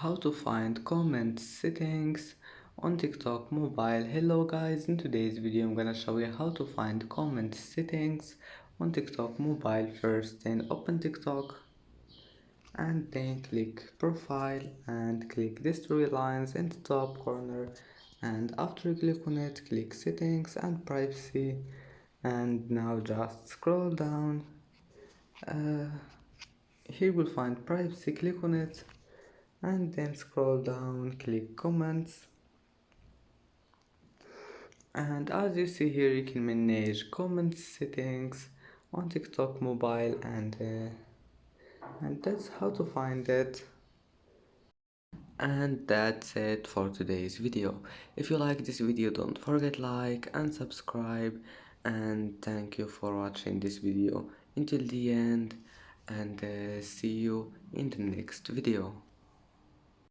How to find comment settings on TikTok mobile. Hello guys, in today's video I'm gonna show you how to find comment settings on TikTok mobile. First, then open TikTok and then click profile and click these three lines in the top corner, and after you click on it, click settings and privacy, and now just scroll down. Here you will find privacy, click on it and then scroll down, click comments, and as you see here you can manage comment settings on TikTok mobile, and that's how to find it. And that's it for today's video. If you like this video, don't forget like and subscribe, and thank you for watching this video until the end, and see you in the next video.